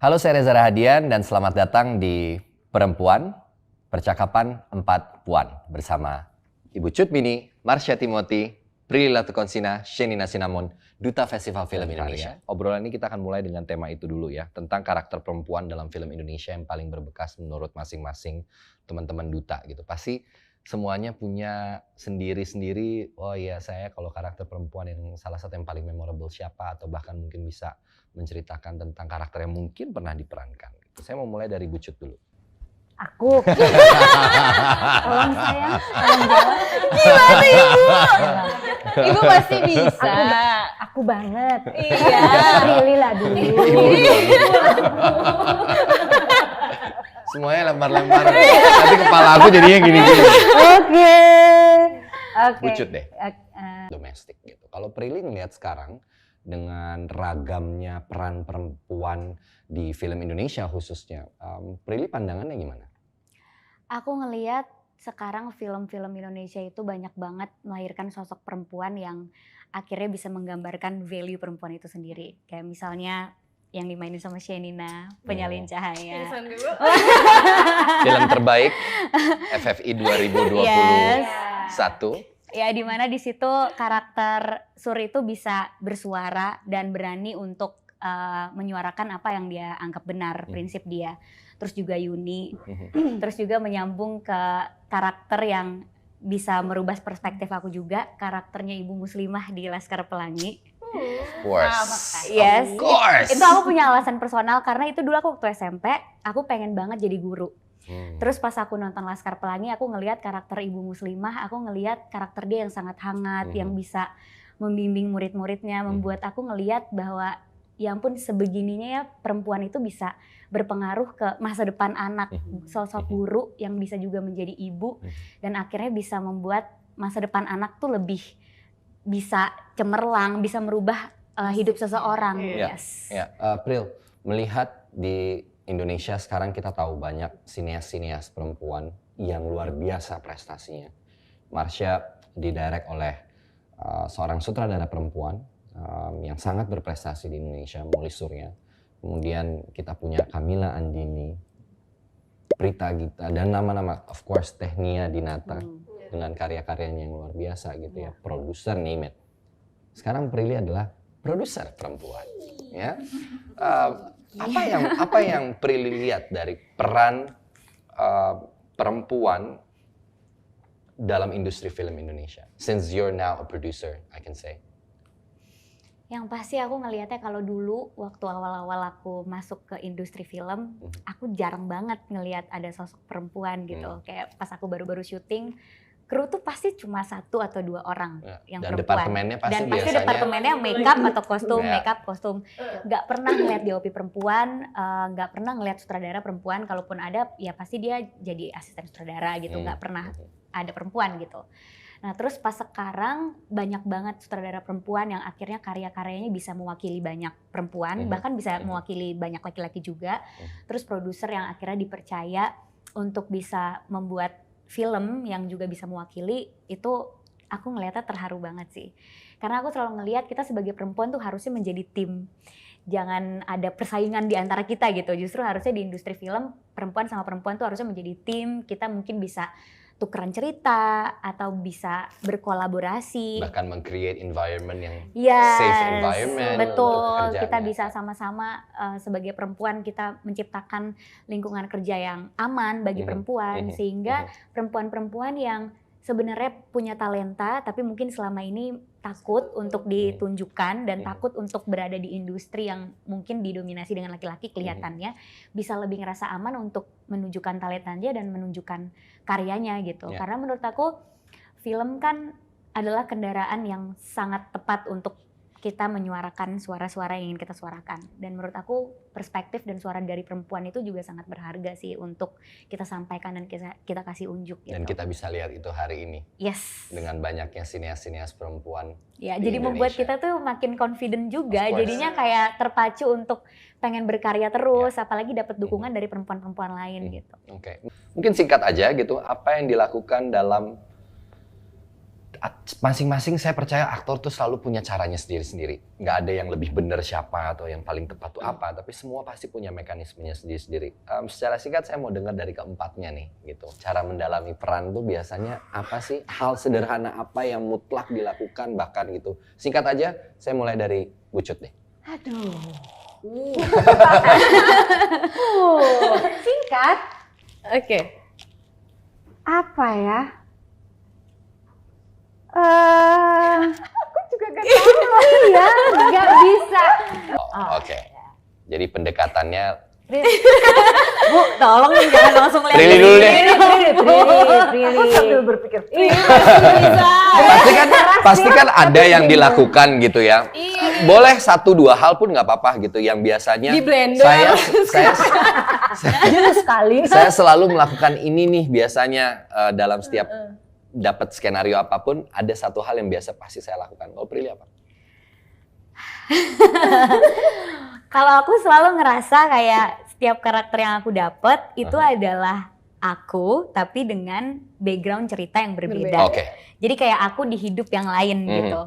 Halo, saya Reza Rahadian dan selamat datang di Perempuan, Percakapan Empat Puan bersama Ibu Cut Mini, Marsha Timothy, Prilly Latukonsina, Shenina Sinamon, Duta Festival Film Indonesia. Obrolan ini kita akan mulai dengan tema itu dulu ya, tentang karakter perempuan dalam film Indonesia yang paling berbekas menurut masing-masing teman-teman duta gitu. Pasti semuanya punya sendiri-sendiri, oh iya saya kalau karakter perempuan yang salah satu yang paling memorable siapa, atau bahkan mungkin bisa menceritakan tentang karakter yang mungkin pernah diperankan. Gitu. Saya mau mulai dari Bu Cut dulu. Aku. Tolong sayang, tolong jawab. Gimana Ibu? Ibu pasti bisa. Aku banget. Iya. Prilly lah dulu. Semuanya lempar-lempar. Nanti kepala aku jadinya gini-gini. Oke. Bu Cut deh. Domestik gitu. Kalau Prilly ngeliat sekarang dengan ragamnya peran perempuan di film Indonesia khususnya, Prilly pandangannya gimana? Aku ngelihat sekarang film-film Indonesia itu banyak banget melahirkan sosok perempuan yang akhirnya bisa menggambarkan value perempuan itu sendiri. Kayak misalnya yang dimainin sama Shenina, Penyalin Cahaya. Film terbaik FFI 2021. Ya, di mana di situ karakter Suri itu bisa bersuara dan berani untuk menyuarakan apa yang dia anggap benar, prinsip dia. Terus juga Yuni, terus juga menyambung ke karakter yang bisa merubah perspektif aku juga, karakternya Ibu Muslimah di Laskar Pelangi. Of course. Yes, Of course. itu aku punya alasan personal karena itu dulu aku waktu SMP, aku pengen banget jadi guru. Terus pas aku nonton Laskar Pelangi, aku ngelihat karakter Ibu Muslimah, aku ngelihat karakter dia yang sangat hangat, yang bisa membimbing murid-muridnya, membuat aku ngelihat bahwa ya ampun sebegininya ya perempuan itu bisa berpengaruh ke masa depan anak, sosok guru yang bisa juga menjadi ibu dan akhirnya bisa membuat masa depan anak tuh lebih bisa cemerlang, bisa merubah hidup seseorang. Yes. Ya, Pril, melihat di Indonesia sekarang kita tahu banyak sinias-sinias perempuan yang luar biasa prestasinya. Marsha didirect oleh seorang sutradara perempuan yang sangat berprestasi di Indonesia, Mouly Surya. Kemudian kita punya Camilla Andini, Prita Gita, dan nama-nama of course Technia Dinata dengan karya-karyanya yang luar biasa gitu ya, produser name it. Sekarang Prilly adalah produser perempuan, ya. Apa yang Prilly lihat dari peran perempuan dalam industri film Indonesia? Since you're now a producer, I can say. Yang pasti aku ngelihatnya kalau dulu waktu awal-awal aku masuk ke industri film, aku jarang banget ngelihat ada sosok perempuan gitu. Kayak pas aku baru-baru syuting, kru tuh pasti cuma 1 atau 2 orang yang dan perempuan. Departemennya pasti dan pasti biasanya departemennya makeup atau kostum, makeup, kostum. Nggak pernah ngeliat DOP perempuan, nggak pernah ngeliat sutradara perempuan. Kalaupun ada, ya pasti dia jadi asisten sutradara gitu. Nggak pernah ada perempuan gitu. Nah terus pas sekarang banyak banget sutradara perempuan yang akhirnya karya-karyanya bisa mewakili banyak perempuan, bahkan bisa mewakili banyak laki-laki juga. Terus produser yang akhirnya dipercaya untuk bisa membuat film yang juga bisa mewakili, itu aku ngelihatnya terharu banget sih. Karena aku selalu ngelihat kita sebagai perempuan tuh harusnya menjadi tim. Jangan ada persaingan di antara kita gitu. Justru harusnya di industri film, perempuan sama perempuan tuh harusnya menjadi tim. Kita mungkin bisa tukeran cerita atau bisa berkolaborasi. Bahkan meng-create environment yang yes, safe environment. Betul, kita bisa sama-sama sebagai perempuan kita menciptakan lingkungan kerja yang aman bagi perempuan. Sehingga perempuan-perempuan yang sebenarnya punya talenta tapi mungkin selama ini takut untuk ditunjukkan dan takut untuk berada di industri yang mungkin didominasi dengan laki-laki kelihatannya, bisa lebih ngerasa aman untuk menunjukkan talentanya dan menunjukkan karyanya gitu. Karena menurut aku film kan adalah kendaraan yang sangat tepat untuk kita menyuarakan suara-suara yang ingin kita suarakan. Dan menurut aku perspektif dan suara dari perempuan itu juga sangat berharga sih untuk kita sampaikan dan kita kasih unjuk gitu. Dan kita bisa lihat itu hari ini. Yes. Dengan banyaknya sinias-sinias perempuan. Ya, jadi membuat kita tuh makin confident juga. Jadinya kayak terpacu untuk pengen berkarya terus, apalagi dapat dukungan dari perempuan-perempuan lain gitu. Oke. Mungkin singkat aja gitu, apa yang dilakukan dalam masing-masing saya percaya aktor tuh selalu punya caranya sendiri-sendiri. Nggak ada yang lebih benar siapa atau yang paling tepat tuh apa, tapi semua pasti punya mekanismenya sendiri-sendiri. Secara singkat saya mau dengar dari keempatnya nih, gitu. Cara mendalami peran tuh biasanya apa sih? Hal sederhana apa yang mutlak dilakukan bahkan gitu. Singkat aja, saya mulai dari Bu Cut deh. Aduh. Singkat. Oke. Apa ya? Aku juga gak tahu. Iya, gak bisa. Oke. Jadi pendekatannya Bu, tolong jangan langsung lihat. Prilly dulu deh. Aku sambil berpikir. Pasti kan ada yang dilakukan gitu ya. Boleh 1-2 hal pun nggak apa-apa gitu yang biasanya Di blender. saya selalu melakukan ini nih biasanya dalam setiap dapat skenario apapun ada satu hal yang biasa pasti saya lakukan. Kalau Prilly apa? Kalau aku selalu ngerasa kayak setiap karakter yang aku dapet itu adalah aku, tapi dengan background cerita yang berbeda. Oke. Jadi kayak aku di hidup yang lain gitu.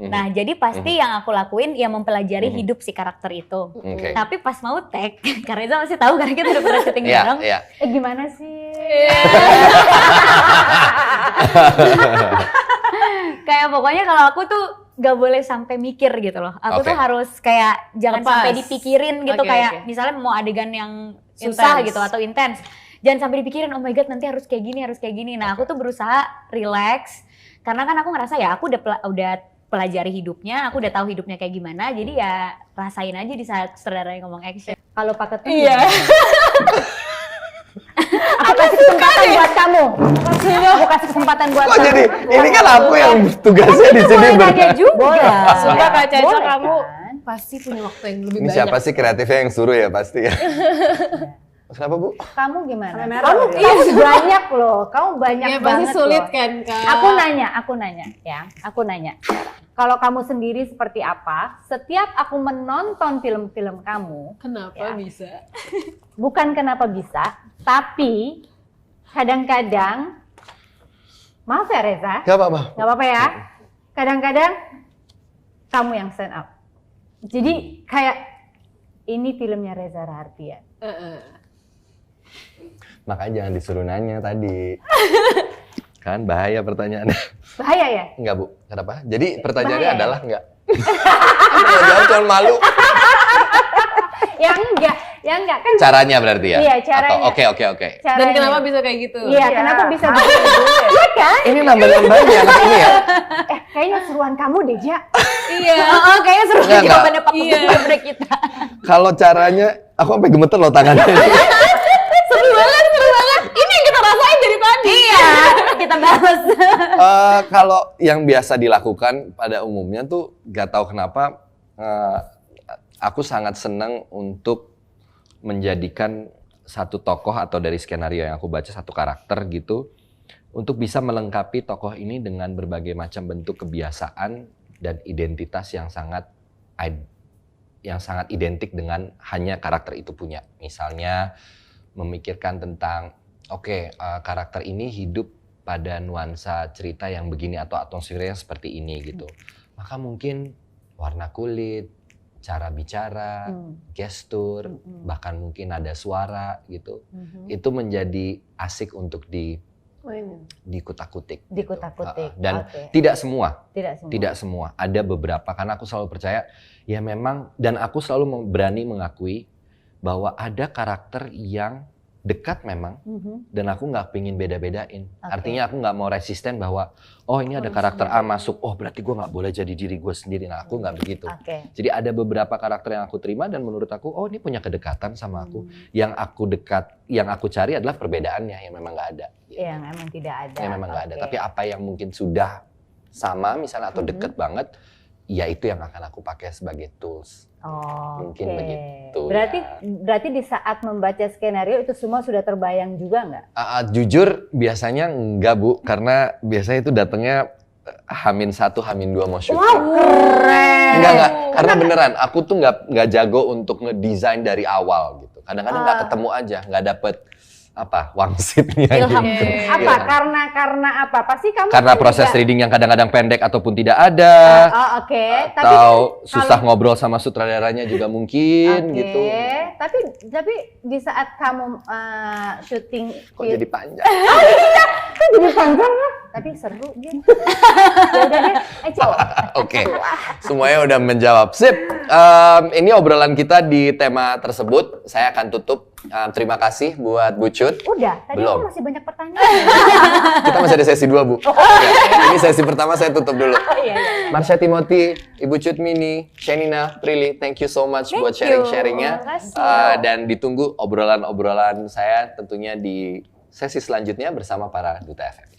Nah, jadi pasti yang aku lakuin ya mempelajari hidup si karakter itu. Oke. Tapi pas mau tag, karena itu masih tahu karena kita udah pernah syuting bareng. Iya. Gimana sih? Kayak pokoknya kalau aku tuh gak boleh sampai mikir gitu loh. Aku tuh harus kayak jangan Lepas. sampai dipikirin gitu. Oke, Kayak oke. misalnya mau adegan yang susah Intense. gitu atau intens. Jangan sampai dipikirin, oh my god nanti harus kayak gini, harus kayak gini. Nah aku tuh berusaha relax. Karena kan aku ngerasa ya aku udah pelajari hidupnya, aku udah tahu hidupnya kayak gimana. Jadi ya rasain aja di saat saudaranya ngomong action. Kalau Pak Ketut, Iya. aku kasih kesempatan buat kamu. Aku kasih kesempatan buat Kok kamu. jadi ini kan aku yang tugasnya di sini Boleh. Sumpah Kak Caca, Boleh, kamu kan? pasti punya waktu yang lebih Ini banyak. siapa sih kreatifnya yang suruh ya pasti ya. Kenapa Bu? Kamu gimana? Kamera Kamu ya. banyak loh. Kamu banyak Ya pasti banget sulit loh. kan Kak. Aku nanya ya. Aku nanya. Kalau kamu sendiri seperti apa? Setiap aku menonton film-film kamu, Kenapa Ya. bisa? bukan kenapa bisa, tapi kadang-kadang, maaf ya Reza, Gak apa-apa. nggak apa-apa ya. Kadang-kadang kamu yang stand up. Jadi kayak ini filmnya Reza Rahardian. Makanya jangan disuruh nanya tadi. Kan bahaya pertanyaannya. Bahaya ya? Enggak Bu, kenapa? Jadi pertanyaannya Bahaya ya? adalah enggak. Kalau jawab cuma malu. Ya enggak kan? Caranya berarti ya? Iya, caranya. Atau, oke. Dan Caranya. kenapa bisa kayak gitu? Iya, kenapa bisa begitu? Iya kan? Ini nambah-nambahnya anak ini ya? Kayaknya seruan kamu deh, Ja. Iya. Oh, kayaknya seru Enggak. jawabannya Pak Iya. daripada kita. Kalau caranya, aku sampai gemeter loh tangannya. Seru banget. Ini yang kita rasain dari tadi. Iya, kita bahas. Kalau yang biasa dilakukan pada umumnya tuh gak tahu kenapa aku sangat senang untuk menjadikan satu tokoh atau dari skenario yang aku baca satu karakter gitu untuk bisa melengkapi tokoh ini dengan berbagai macam bentuk kebiasaan dan identitas yang sangat identik dengan hanya karakter itu punya. Misalnya memikirkan tentang karakter ini hidup pada nuansa cerita yang begini atau atmosfernya seperti ini gitu. Maka mungkin warna kulit, cara bicara, gestur, bahkan mungkin ada suara gitu. Itu menjadi asik untuk dikutak-kutik. Dikutak-kutik. Dan Oke. tidak semua. Tidak semua. Tidak semua, ada beberapa karena aku selalu percaya ya memang dan aku selalu berani mengakui bahwa ada karakter yang dekat memang dan aku nggak pingin beda-bedain. Artinya aku nggak mau resisten bahwa oh ini ada karakter A masuk, oh berarti gue nggak boleh jadi diri gue sendiri. Nah aku nggak begitu. Oke. Jadi ada beberapa karakter yang aku terima dan menurut aku oh ini punya kedekatan sama aku. Yang aku cari adalah perbedaannya yang memang nggak ada. Gitu. Yang memang tidak ada. Yang memang nggak ada. Oke. Tapi apa yang mungkin sudah sama misalnya atau deket banget, ya itu yang akan aku pakai sebagai tools. Oh, Mungkin oke. begitu, Berarti di saat membaca skenario itu semua sudah terbayang juga nggak? Jujur biasanya enggak Bu, karena biasanya itu datangnya H-1, H-2 mau syuting. Wow, keren. Enggak, karena beneran aku tuh nggak jago untuk ngedesain dari awal gitu. Kadang-kadang nggak ketemu aja, nggak dapet apa wangsitnya Ilham. gitu. Apa? Ilham. Karena apa? Pasti kamu Karena kan proses juga- reading yang kadang-kadang pendek ataupun tidak ada. Oh, oke. Tapi Atau kan susah kalau- ngobrol sama sutradaranya juga mungkin Oke. gitu. Tapi di saat kamu syuting Kok jadi panjang? jadi panjang lah. Tapi seru dia. Ya udah deh. Coba. Oke, semuanya udah menjawab. Sip, ini obrolan kita di tema tersebut. Saya akan tutup. Terima kasih buat Bu Cut. Udah. Tadi Belum. aku masih banyak pertanyaan. Kita masih ada sesi 2, Bu. Ya, ini sesi pertama saya tutup dulu. Iya. Marsha Timothy, Ibu Cut Mini, Shenina, Prilly, thank you so much buat sharing-sharingnya. Dan ditunggu obrolan-obrolan saya tentunya di sesi selanjutnya bersama para Duta FM.